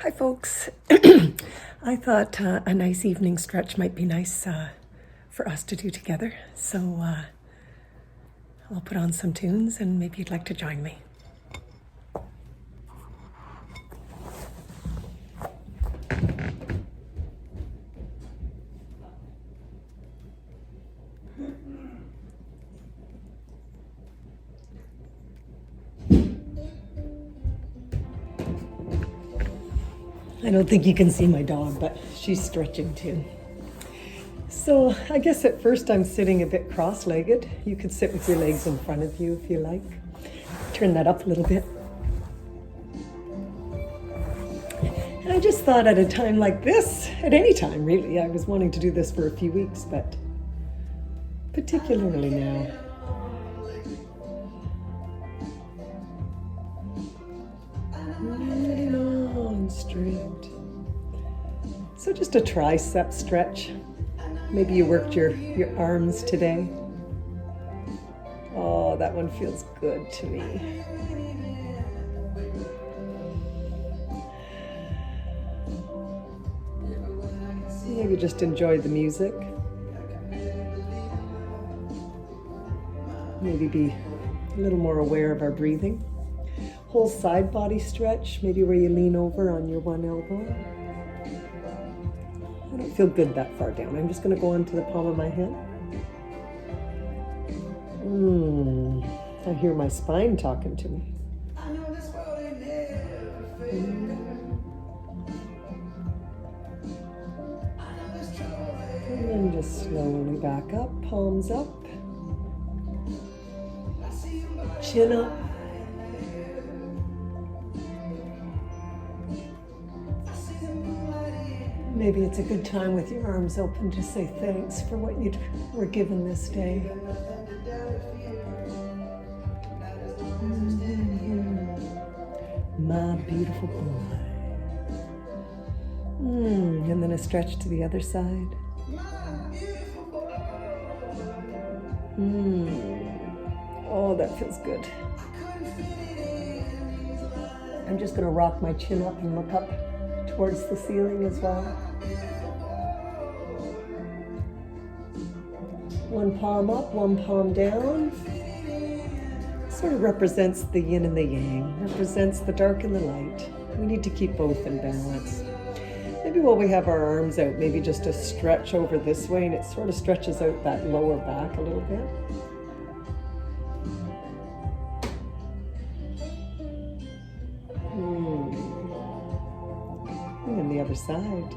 Hi, folks. I thought a nice evening stretch might be nice for us to do together. So I'll put on some tunes and maybe you'd like to join me. I don't think you can see my dog, but she's stretching too. So I guess at first I'm sitting a bit cross-legged. You could sit with your legs in front of you if you like. Turn that up a little bit. And I just thought at a time like this, at any time really, I was wanting to do this for a few weeks, but particularly now. Really long and straight. So just a tricep stretch. Maybe you worked your arms today. Oh, that one feels good to me. Maybe just enjoy the music. Maybe be a little more aware of our breathing. Whole side body stretch, maybe where you lean over on your one elbow. I don't feel good that far down. I'm just going to go onto the palm of my hand. I hear my spine talking to me. And then just slowly back up, palms up, chin up. Maybe it's a good time with your arms open to say thanks for what you were given this day. My beautiful boy. And then a stretch to the other side. Oh, that feels good. I'm just going to rock my chin up and look up towards the ceiling as well. One palm up, one palm down. Sort of represents the yin and the yang, represents the dark and the light. We need to keep both in balance. Maybe while we have our arms out, maybe just a stretch over this way, and it sort of stretches out that lower back a little bit. And then the other side.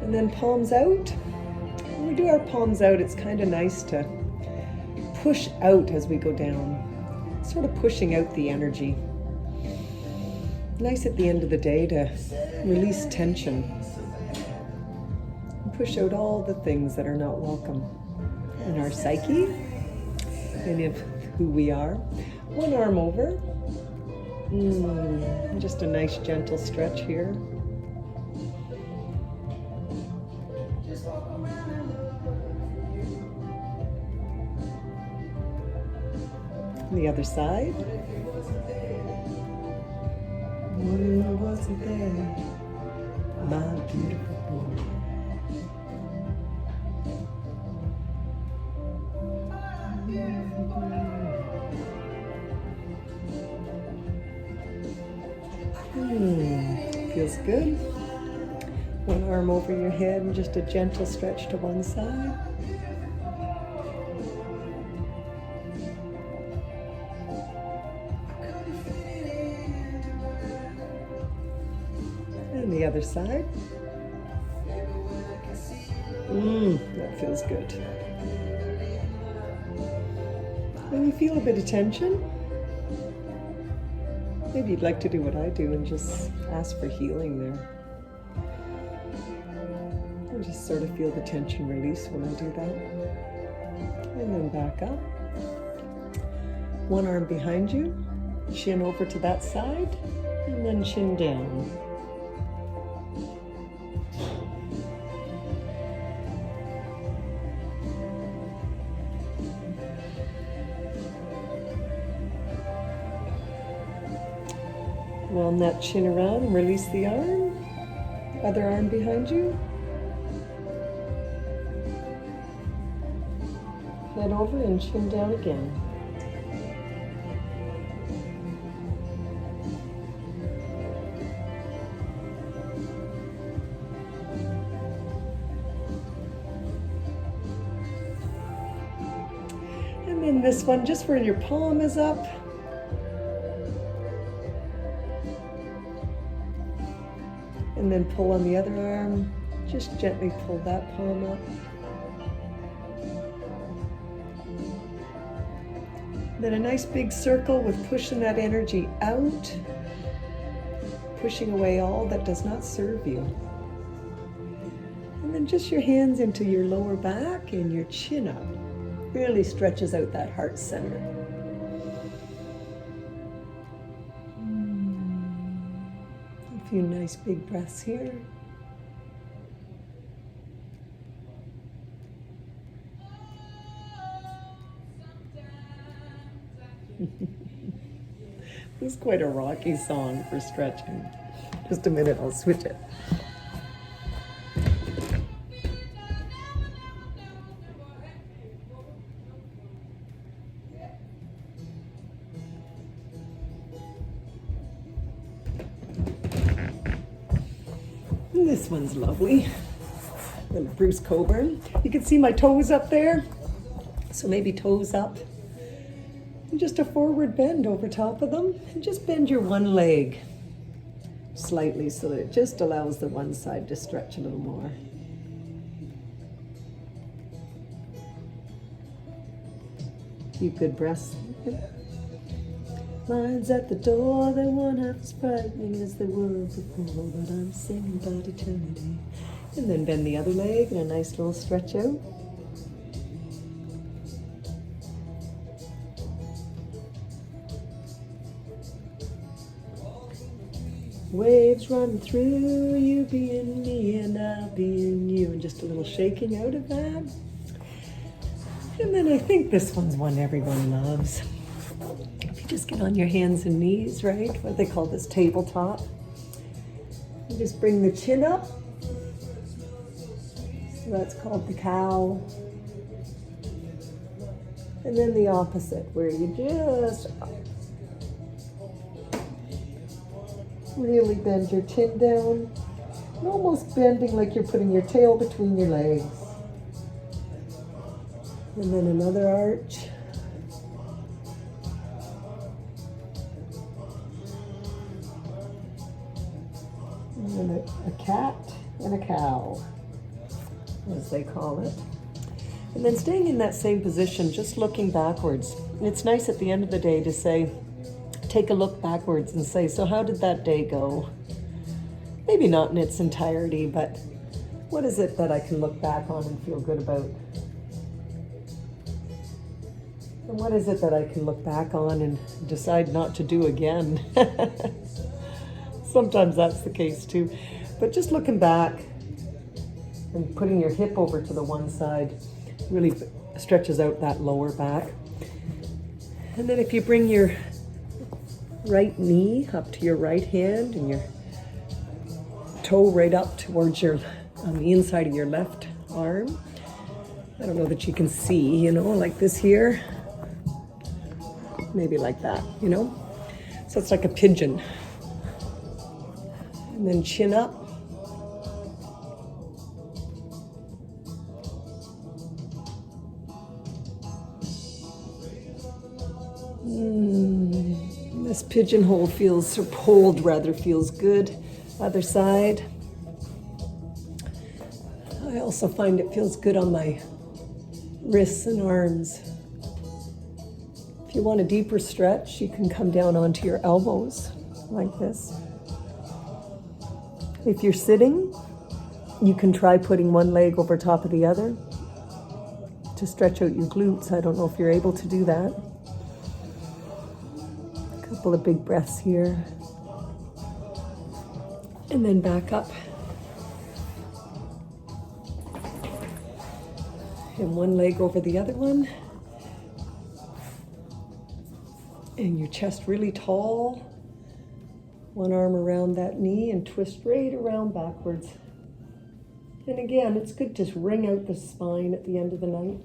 And then palms out. When we do our palms out, it's kind of nice to push out as we go down. Sort of pushing out the energy. Nice at the end of the day to release tension. And push out all the things that are not welcome in our psyche and in who we are. One arm over. Just a nice gentle stretch here. The other side. Wasn't there, my beautiful boy? Feels good. One arm over your head and just a gentle stretch to one side. And the other side. That feels good. When you feel a bit of tension, maybe you'd like to do what I do and just ask for healing there. And just sort of feel the tension release when I do that. And then back up. One arm behind you, chin over to that side, and then chin down. Roll that chin around and release the arm. Other arm behind you. Head over and chin down again. And then this one, just where your palm is up. And then pull on the other arm. Just gently pull that palm up. Then a nice big circle with pushing that energy out, pushing away all that does not serve you. And then just your hands into your lower back and your chin up. Really stretches out that heart center. A few nice big breaths here. This is quite a rocky song for stretching. Just a minute, I'll switch it. And this one's lovely. Little Bruce Coburn. You can see my toes up there. So maybe toes up. And just a forward bend over top of them. And just bend your one leg slightly so that it just allows the one side to stretch a little more. Few good breaths. Lines at the door, they weren't half as frightening as they were before, but I'm singing about eternity. And then bend the other leg and a nice little stretch out. Waves run through you, being me and I'll be in you. And just a little shaking out of that. And then I think this one's one everyone loves. If you just get on your hands and knees, right? What they call this, tabletop. You just bring the chin up. So that's called the cow. And then the opposite, where you just really bend your chin down. And almost bending like you're putting your tail between your legs. And then another arch. And then a cat and a cow, as they call it. And then staying in that same position, just looking backwards. And it's nice at the end of the day to say, take a look backwards and say, so how did that day go? Maybe not in its entirety, but what is it that I can look back on and feel good about? And what is it that I can look back on and decide not to do again? Sometimes that's the case too. But just looking back and putting your hip over to the one side really stretches out that lower back. And then if you bring your right knee up to your right hand and your toe right up towards your, on the inside of your left arm. I don't know that you can see, you know, like this here. Maybe like that, you know? So it's like a pigeon. And then chin up. This pigeonhole feels, or hold rather, feels good. Other side. I also find it feels good on my wrists and arms. If you want a deeper stretch, you can come down onto your elbows like this. If you're sitting, you can try putting one leg over top of the other to stretch out your glutes. I don't know if you're able to do that. A couple of big breaths here. And then back up. And one leg over the other one. And your chest really tall. One arm around that knee and twist right around backwards. And again, it's good to wring out the spine at the end of the night.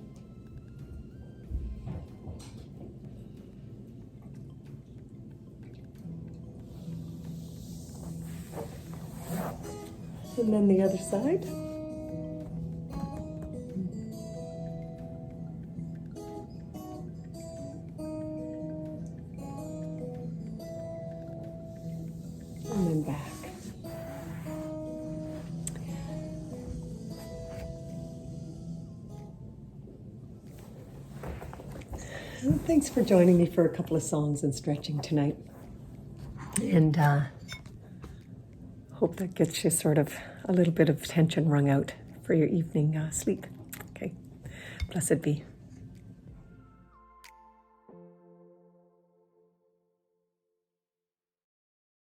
And then the other side. And then back. Well, thanks for joining me for a couple of songs and stretching tonight. And hope that gets you sort of a little bit of tension wrung out for your evening sleep. Okay, blessed be.